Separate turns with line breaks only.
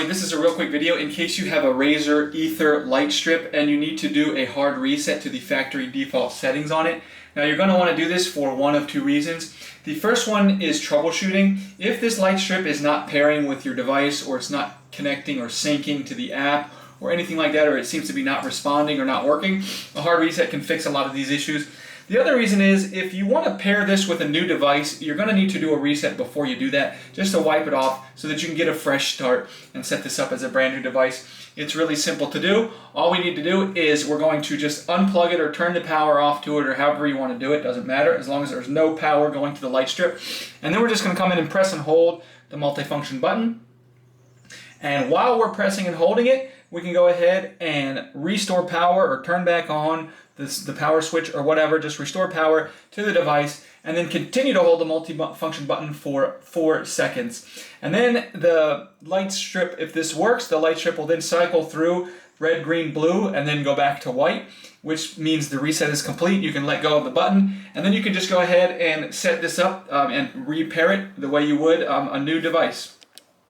everybody, this is a real quick video in case you have a Razer Aether Light Strip and you need to do a hard reset to the factory default settings on it. Now you're going to want to do this for one of two reasons. The first one is troubleshooting. If this light strip is not pairing with your device, or it's not connecting or syncing to the app or anything like that, or it seems to be not responding or not working, a hard reset can fix a lot of these issues. The other reason is if you want to pair this with a new device, you're going to need to do a reset before you do that, just to wipe it off so that you can get a fresh start and set this up as a brand new device. It's really simple to do. All we need to do is we're going to just unplug it or turn the power off to it, or however you want to do it, doesn't matter, as long as there's no power going to the light strip. And then we're just going to come in and press and hold the multifunction button. And while we're pressing and holding it, we can go ahead and restore power or turn back on the power switch or whatever, just restore power to the device, and then continue to hold the multi-function button for 4 seconds. And then the light strip, if this works, the light strip will then cycle through red, green, blue, and then go back to white, which means the reset is complete. You can let go of the button, and then you can just go ahead and set this up and repair it the way you would a new device.